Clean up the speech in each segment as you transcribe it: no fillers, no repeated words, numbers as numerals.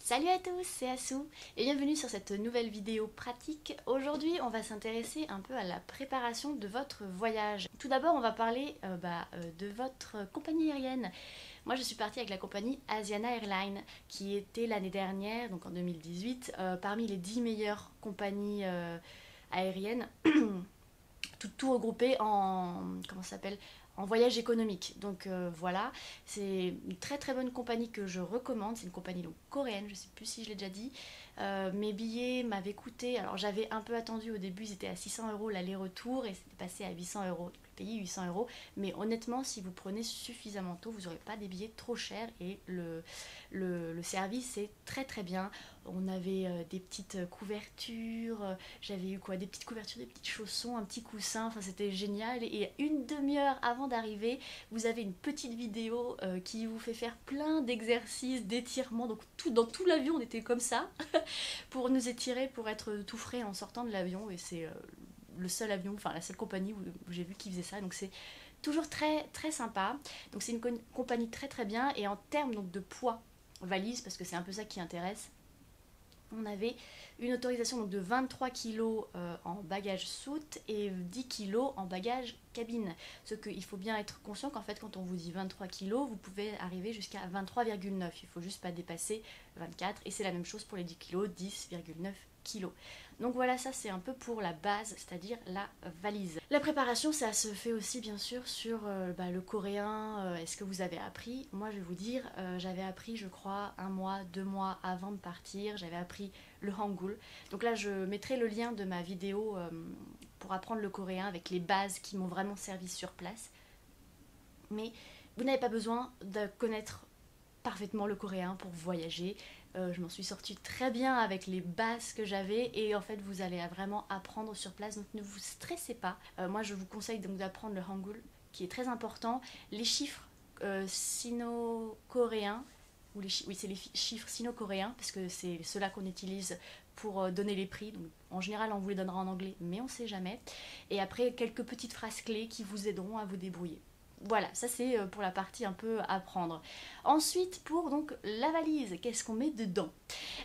Salut à tous, c'est Assou et bienvenue sur cette nouvelle vidéo pratique. Aujourd'hui, on va s'intéresser un peu à la préparation de votre voyage. Tout d'abord, on va parler de votre compagnie aérienne. Moi, je suis partie avec la compagnie Asiana Airlines qui était l'année dernière, donc en 2018, parmi les 10 meilleures compagnies aériennes, tout regroupé en, comment ça s'appelle, en voyage économique. Donc voilà, c'est une très très bonne compagnie que je recommande. C'est une compagnie donc coréenne, je sais plus si je l'ai déjà dit. Mes billets m'avaient coûté, alors j'avais un peu attendu au début, ils étaient à 600 euros l'aller-retour et c'était passé à 800 euros. Donc j'ai payé 800 euros. Mais honnêtement, si vous prenez suffisamment tôt, vous n'aurez pas des billets trop chers et le service est très très bien. On avait des petites couvertures, j'avais eu quoi, des petites couvertures, des petits chaussons, un petit coussin, enfin c'était génial. Et une demi-heure avant d'arriver, vous avez une petite vidéo qui vous fait faire plein d'exercices, d'étirements. Donc dans tout l'avion, on était comme ça pour nous étirer, pour être tout frais en sortant de l'avion. Et c'est le seul avion, enfin la seule compagnie où j'ai vu qui faisait ça. Donc c'est toujours très très sympa. Donc c'est une compagnie très très bien. Et en termes donc de poids valise, parce que c'est un peu ça qui intéresse, on avait une autorisation donc de 23 kg en bagage soute et 10 kg en bagage cabine. Ce qu'il faut bien être conscient qu'en fait quand on vous dit 23 kg, vous pouvez arriver jusqu'à 23,9. Il faut juste pas dépasser 24 et c'est la même chose pour les 10 kg, 10,9 kg. Donc voilà, ça c'est un peu pour la base, c'est-à-dire la valise. La préparation, ça se fait aussi bien sûr sur le coréen. Est-ce que vous avez appris? Moi je vais vous dire, j'avais appris je crois un mois, 2 mois avant de partir, j'avais appris le hangul. Donc là je mettrai le lien de ma vidéo pour apprendre le coréen avec les bases qui m'ont vraiment servi sur place. Mais vous n'avez pas besoin de connaître parfaitement le coréen pour voyager. Je m'en suis sortie très bien avec les bases que j'avais et en fait vous allez vraiment apprendre sur place, donc ne vous stressez pas. Moi je vous conseille donc d'apprendre le hangul qui est très important. Les chiffres sino-coréens, ou oui c'est les chiffres sino-coréens parce que c'est ceux-là qu'on utilise pour donner les prix. Donc, en général on vous les donnera en anglais mais on sait jamais. Et après quelques petites phrases clés qui vous aideront à vous débrouiller. Voilà, ça c'est pour la partie un peu apprendre. Ensuite, pour donc la valise, qu'est-ce qu'on met dedans?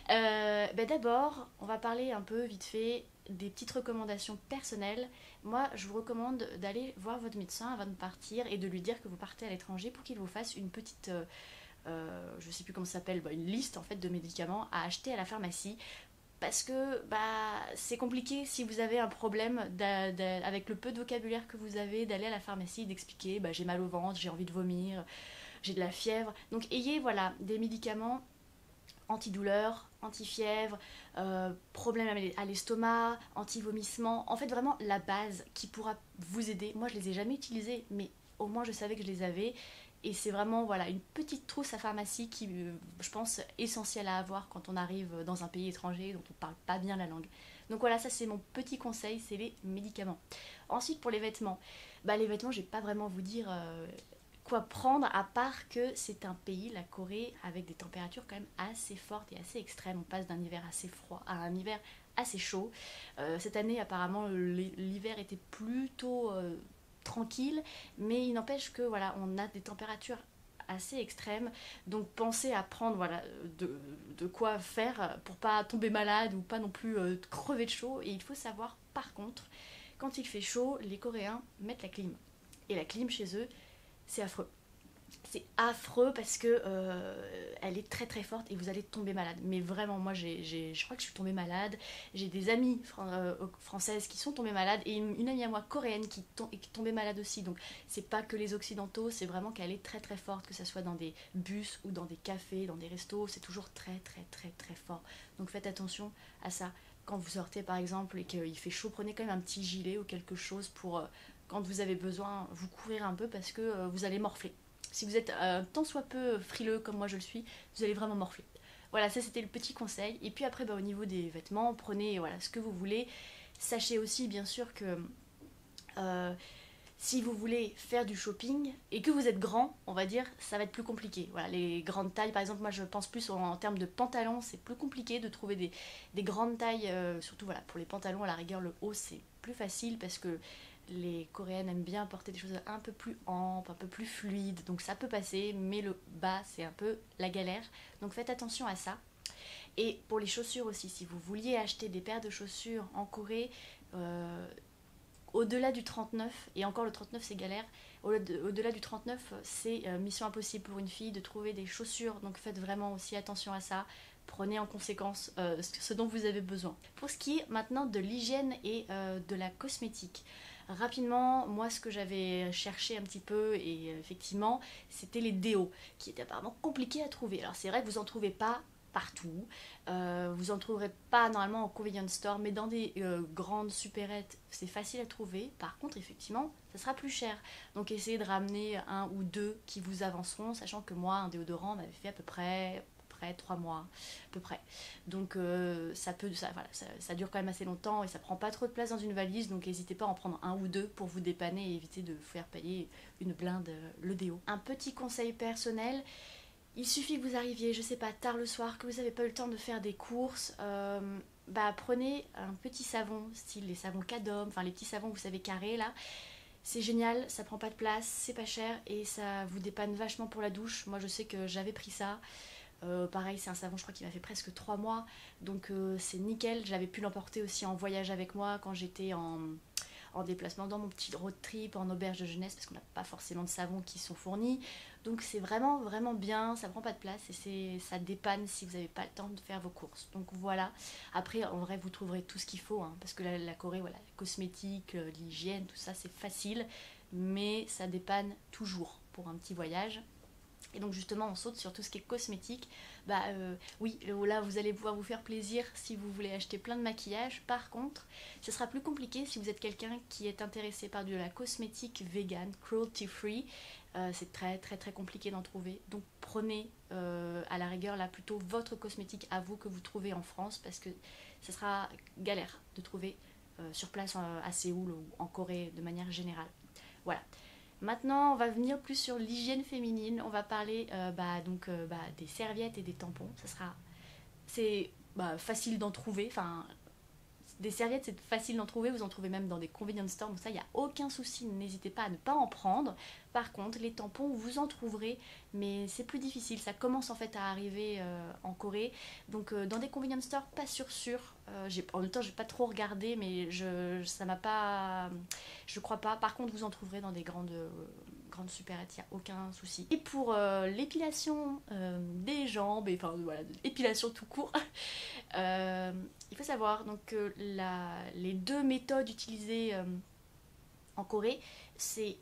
D'abord, on va parler un peu vite fait des petites recommandations personnelles. Moi, je vous recommande d'aller voir votre médecin avant de partir et de lui dire que vous partez à l'étranger pour qu'il vous fasse une petite, je sais plus comment ça s'appelle, une liste en fait de médicaments à acheter à la pharmacie parce que c'est compliqué si vous avez un problème avec le peu de vocabulaire que vous avez d'aller à la pharmacie, d'expliquer j'ai mal au ventre, j'ai envie de vomir, j'ai de la fièvre. Donc ayez voilà des médicaments antidouleur, anti-fièvre, problème à l'estomac, anti-vomissement. En fait vraiment la base qui pourra vous aider. Moi je les ai jamais utilisés mais au moins je savais que je les avais. Et c'est vraiment voilà, une petite trousse à pharmacie qui, je pense, essentielle à avoir quand on arrive dans un pays étranger dont on ne parle pas bien la langue. Donc voilà, ça c'est mon petit conseil, c'est les médicaments. Ensuite pour les vêtements. Les vêtements, je ne vais pas vraiment vous dire quoi prendre à part que c'est un pays, la Corée, avec des températures quand même assez fortes et assez extrêmes. On passe d'un hiver assez froid à un hiver assez chaud. Cette année apparemment l'hiver était plutôt tranquille, mais il n'empêche que voilà, on a des températures assez extrêmes, donc pensez à prendre voilà, de quoi faire pour pas tomber malade ou pas non plus crever de chaud. Et il faut savoir par contre, quand il fait chaud, les Coréens mettent la clim. Et la clim chez eux, c'est affreux. C'est affreux parce que elle est très très forte et vous allez tomber malade. Mais vraiment, moi, je crois que je suis tombée malade. J'ai des amies françaises qui sont tombées malades et une amie à moi coréenne qui est tombée malade aussi. Donc, c'est pas que les occidentaux, c'est vraiment qu'elle est très très forte, que ce soit dans des bus ou dans des cafés, dans des restos, c'est toujours très très très très fort. Donc, faites attention à ça. Quand vous sortez par exemple et qu'il fait chaud, prenez quand même un petit gilet ou quelque chose pour quand vous avez besoin vous couvrir un peu parce que vous allez morfler. Si vous êtes tant soit peu frileux comme moi je le suis, vous allez vraiment morfler. Voilà, ça c'était le petit conseil. Et puis après, au niveau des vêtements, prenez voilà, ce que vous voulez. Sachez aussi bien sûr que euh, si vous voulez faire du shopping et que vous êtes grand, on va dire, ça va être plus compliqué. Voilà, les grandes tailles, par exemple, moi je pense plus en termes de pantalons, c'est plus compliqué de trouver des grandes tailles, surtout voilà, pour les pantalons, à la rigueur, le haut c'est plus facile parce que les Coréennes aiment bien porter des choses un peu plus amples, un peu plus fluides, donc ça peut passer, mais le bas c'est un peu la galère. Donc faites attention à ça. Et pour les chaussures aussi, si vous vouliez acheter des paires de chaussures en Corée, au-delà du 39, et encore le 39 c'est galère, au-delà du 39 c'est mission impossible pour une fille de trouver des chaussures, donc faites vraiment aussi attention à ça, prenez en conséquence ce dont vous avez besoin. Pour ce qui est maintenant de l'hygiène et de la cosmétique, rapidement, moi ce que j'avais cherché un petit peu, et effectivement, c'était les déos, qui étaient apparemment compliqués à trouver. Alors c'est vrai que vous en trouvez pas partout, vous en trouverez pas normalement en convenience store, mais dans des grandes supérettes, c'est facile à trouver. Par contre, effectivement, ça sera plus cher. Donc essayez de ramener un ou deux qui vous avanceront, sachant que moi, un déodorant m'avait fait à peu près 3 mois à peu près, donc ça dure quand même assez longtemps et ça prend pas trop de place dans une valise, donc n'hésitez pas à en prendre un ou deux pour vous dépanner et éviter de vous faire payer une blinde le déo. Un petit conseil personnel, il suffit que vous arriviez, je sais pas, tard le soir, que vous n'avez pas eu le temps de faire des courses, prenez un petit savon, style les savons Cadom, enfin les petits savons vous savez carrés là. C'est génial, ça prend pas de place, c'est pas cher et ça vous dépanne vachement pour la douche. Moi je sais que j'avais pris ça. Pareil, c'est un savon, je crois, qui m'a fait presque 3 mois, donc c'est nickel. J'avais pu l'emporter aussi en voyage avec moi quand j'étais en déplacement dans mon petit road trip en auberge de jeunesse, parce qu'on n'a pas forcément de savons qui sont fournis. Donc c'est vraiment vraiment bien, ça prend pas de place et ça dépanne si vous n'avez pas le temps de faire vos courses. Donc voilà, après en vrai vous trouverez tout ce qu'il faut, hein, parce que la Corée, voilà, la cosmétique, l'hygiène, tout ça c'est facile, mais ça dépanne toujours pour un petit voyage. Et donc justement on saute sur tout ce qui est cosmétique. Oui, là vous allez pouvoir vous faire plaisir si vous voulez acheter plein de maquillage. Par contre, ce sera plus compliqué si vous êtes quelqu'un qui est intéressé par de la cosmétique vegan, cruelty free. C'est très très très compliqué d'en trouver. Donc prenez à la rigueur là plutôt votre cosmétique à vous que vous trouvez en France, parce que ce sera galère de trouver sur place à Séoul ou en Corée de manière générale. Voilà. Maintenant, on va venir plus sur l'hygiène féminine. On va parler des serviettes et des tampons. C'est facile d'en trouver. Enfin, des serviettes, c'est facile d'en trouver. Vous en trouvez même dans des convenience stores. Donc ça, il n'y a aucun souci. N'hésitez pas à ne pas en prendre. Par contre, les tampons, vous en trouverez, mais c'est plus difficile. Ça commence en fait à arriver en Corée. Donc dans des convenience stores, pas sûr. En même temps, j'ai pas trop regardé, mais ça m'a pas. Je crois pas. Par contre, vous en trouverez dans des grandes supérettes, il n'y a aucun souci. Et pour l'épilation des jambes, et enfin voilà, l'épilation tout court, il faut savoir donc que les deux méthodes utilisées en Corée, c'est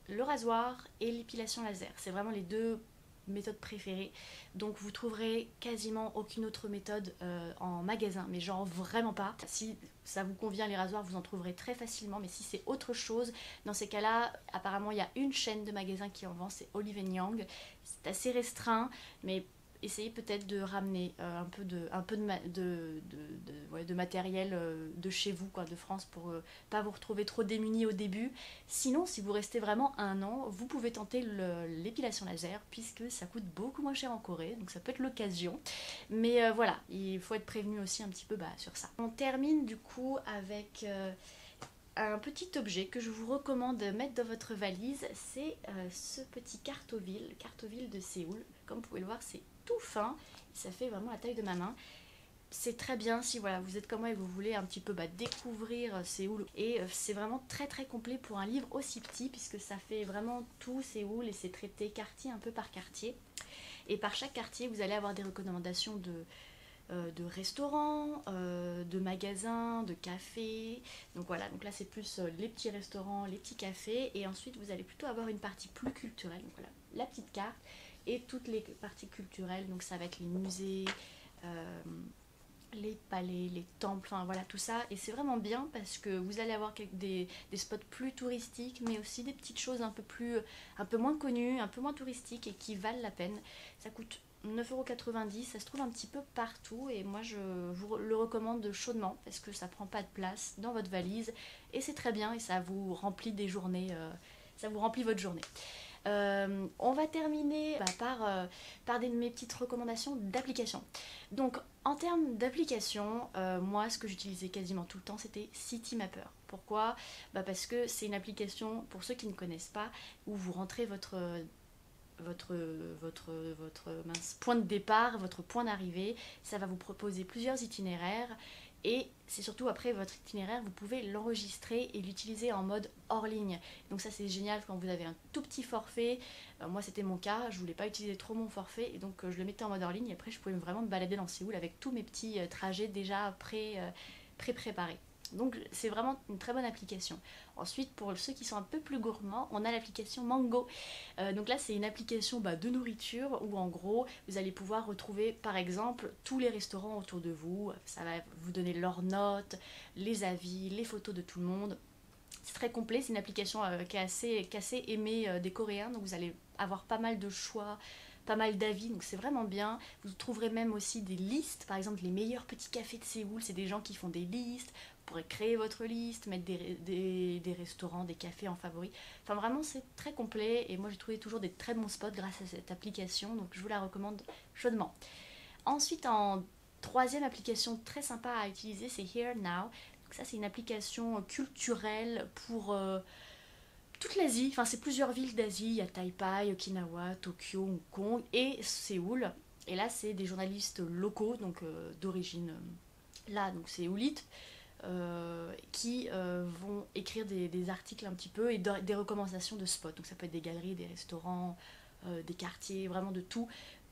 le rasoir et l'épilation laser. C'est vraiment les deux méthodes préférées. Donc vous trouverez quasiment aucune autre méthode en magasin, mais genre vraiment pas. Si ça vous convient les rasoirs, vous en trouverez très facilement, mais si c'est autre chose, dans ces cas-là, apparemment il y a une chaîne de magasins qui en vend, c'est Olive & Young. C'est assez restreint, mais essayez peut-être de ramener un peu de matériel de chez vous, quoi, de France, pour pas vous retrouver trop démunis au début. Sinon, si vous restez vraiment 1 an, vous pouvez tenter l'épilation laser, puisque ça coûte beaucoup moins cher en Corée, donc ça peut être l'occasion. Mais voilà, il faut être prévenu aussi un petit peu sur ça. On termine du coup avec un petit objet que je vous recommande de mettre dans votre valise, c'est ce petit cartoville de Séoul. Comme vous pouvez le voir, c'est tout fin, ça fait vraiment la taille de ma main. C'est très bien si voilà, vous êtes comme moi et vous voulez un petit peu découvrir Séoul. Et c'est vraiment très très complet pour un livre aussi petit, puisque ça fait vraiment tout Séoul et c'est traité quartier un peu par quartier. Et par chaque quartier, vous allez avoir des recommandations de restaurants, de magasins, de cafés. Donc voilà, donc là c'est plus les petits restaurants, les petits cafés. Et ensuite vous allez plutôt avoir une partie plus culturelle. Donc voilà, la petite carte et toutes les parties culturelles. Donc ça va être les musées, les palais, les temples, enfin voilà tout ça. Et c'est vraiment bien parce que vous allez avoir des spots plus touristiques, mais aussi des petites choses un peu moins connues, un peu moins touristiques et qui valent la peine. Ça coûte 9,90 €, ça se trouve un petit peu partout et moi je vous le recommande chaudement parce que ça prend pas de place dans votre valise et c'est très bien et ça vous remplit des journées, ça vous remplit votre journée. On va terminer par mes petites recommandations d'applications. Donc en termes d'application, moi ce que j'utilisais quasiment tout le temps c'était Citymapper. Pourquoi ? Parce que c'est une application, pour ceux qui ne connaissent pas, où vous rentrez votre votre point de départ, votre point d'arrivée. Ça va vous proposer plusieurs itinéraires et c'est surtout après votre itinéraire, vous pouvez l'enregistrer et l'utiliser en mode hors ligne. Donc ça c'est génial quand vous avez un tout petit forfait. Moi c'était mon cas, je voulais pas utiliser trop mon forfait et donc je le mettais en mode hors ligne et après je pouvais vraiment me balader dans Séoul avec tous mes petits trajets déjà pré-préparés. Donc c'est vraiment une très bonne application. Ensuite, pour ceux qui sont un peu plus gourmands, on a l'application Mango. Donc là, c'est une application de nourriture où en gros, vous allez pouvoir retrouver par exemple tous les restaurants autour de vous. Ça va vous donner leurs notes, les avis, les photos de tout le monde. C'est très complet, c'est une application qui est assez aimée des Coréens. Donc vous allez avoir pas mal de choix, pas mal d'avis, donc c'est vraiment bien. Vous trouverez même aussi des listes, par exemple les meilleurs petits cafés de Séoul, c'est des gens qui font des listes. Vous pourrez créer votre liste, mettre des restaurants, des cafés en favoris. Enfin vraiment c'est très complet et moi j'ai trouvé toujours des très bons spots grâce à cette application, donc je vous la recommande chaudement. Ensuite en troisième application très sympa à utiliser, c'est Here Now. Donc ça c'est une application culturelle pour toute l'Asie, enfin c'est plusieurs villes d'Asie, il y a Taipei, Okinawa, Tokyo, Hong Kong et Séoul. Et là c'est des journalistes locaux, donc d'origine là, donc séoulite, qui vont écrire des articles un petit peu et des recommandations de spots. Donc ça peut être des galeries, des restaurants, des quartiers, vraiment de tout.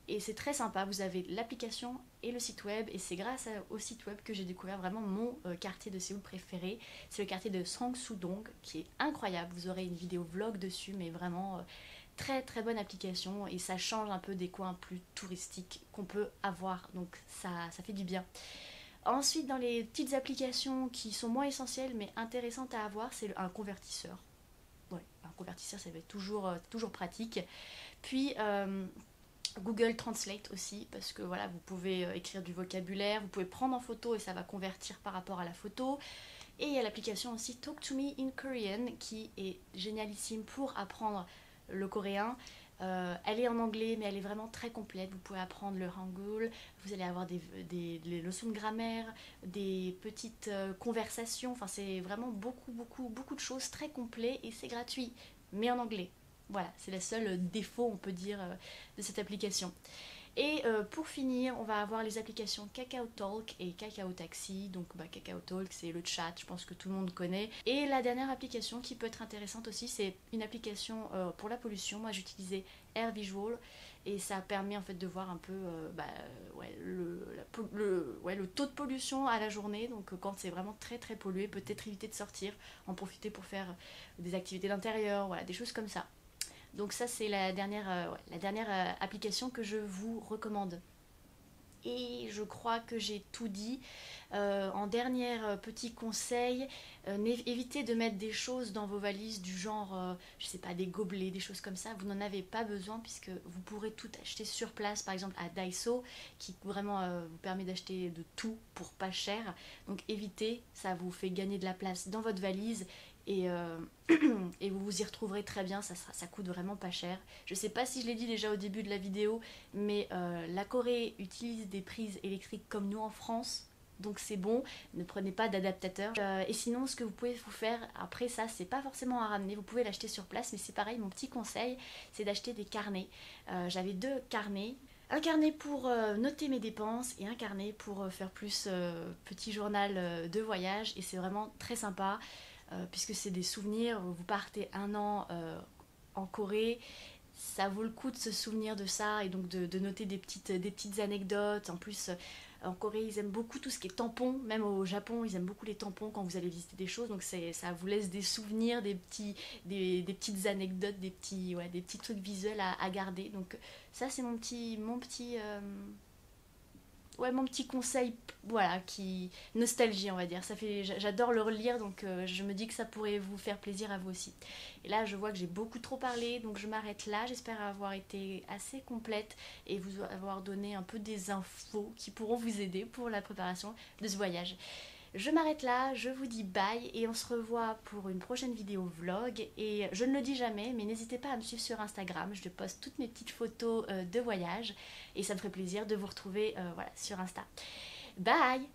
Et c'est très sympa, vous avez l'application et le site web, et c'est grâce au site web que j'ai découvert vraiment mon quartier de Séoul préféré. C'est le quartier de Sang-Soo-dong, qui est incroyable. Vous aurez une vidéo vlog dessus, mais vraiment très très bonne application, et ça change un peu des coins plus touristiques qu'on peut avoir, donc ça fait du bien. Ensuite, dans les petites applications qui sont moins essentielles mais intéressantes à avoir, c'est un convertisseur. Ouais, un convertisseur, ça va être toujours pratique. Puis Google Translate aussi, parce que voilà, vous pouvez écrire du vocabulaire, vous pouvez prendre en photo et ça va convertir par rapport à la photo. Et il y a l'application aussi Talk to Me in Korean qui est génialissime pour apprendre le coréen. Elle est en anglais mais elle est vraiment très complète. Vous pouvez apprendre le hangul, vous allez avoir des leçons de grammaire, des petites conversations. Enfin c'est vraiment beaucoup de choses, très complet, et c'est gratuit mais en anglais. Voilà, c'est le seul défaut, on peut dire, de cette application. Et pour finir, on va avoir les applications Kakao Talk et Kakao Taxi. Donc Kakao Talk, c'est le chat, je pense que tout le monde connaît. Et la dernière application qui peut être intéressante aussi, c'est une application pour la pollution. Moi j'utilisais Air Visual et ça permet en fait de voir un peu le taux de pollution à la journée. Donc quand c'est vraiment très très pollué, peut-être éviter de sortir, en profiter pour faire des activités d'intérieur, voilà, des choses comme ça. Donc ça c'est la dernière application que je vous recommande. Et je crois que j'ai tout dit. En dernier petit conseil, évitez de mettre des choses dans vos valises du genre, je sais pas, des gobelets, des choses comme ça. Vous n'en avez pas besoin puisque vous pourrez tout acheter sur place, par exemple à Daiso, qui vraiment vous permet d'acheter de tout pour pas cher. Donc évitez, ça vous fait gagner de la place dans votre valise. Et, et vous vous y retrouverez très bien, ça coûte vraiment pas cher. Je sais pas si je l'ai dit déjà au début de la vidéo, mais la Corée utilise des prises électriques comme nous en France, donc c'est bon, ne prenez pas d'adaptateur. Et sinon, ce que vous pouvez vous faire, après ça, c'est pas forcément à ramener, vous pouvez l'acheter sur place, mais c'est pareil, mon petit conseil, c'est d'acheter des carnets. J'avais 2 carnets. Un carnet pour noter mes dépenses et un carnet pour faire plus petit journal de voyage, et c'est vraiment très sympa. Puisque c'est des souvenirs, vous partez 1 an en Corée, ça vaut le coup de se souvenir de ça et donc de noter des petites anecdotes. En plus, en Corée, ils aiment beaucoup tout ce qui est tampons, même au Japon, ils aiment beaucoup les tampons quand vous allez visiter des choses, donc ça vous laisse des souvenirs, des petites anecdotes, des petits trucs visuels à garder. Donc ça, c'est mon petit conseil, voilà, qui nostalgie, on va dire. J'adore le relire, donc je me dis que ça pourrait vous faire plaisir à vous aussi. Et là je vois que j'ai beaucoup trop parlé, donc je m'arrête là. J'espère avoir été assez complète et vous avoir donné un peu des infos qui pourront vous aider pour la préparation de ce voyage. Je m'arrête là, je vous dis bye et on se revoit pour une prochaine vidéo vlog. Et je ne le dis jamais, mais n'hésitez pas à me suivre sur Instagram, je poste toutes mes petites photos de voyage et ça me ferait plaisir de vous retrouver sur Insta. Bye!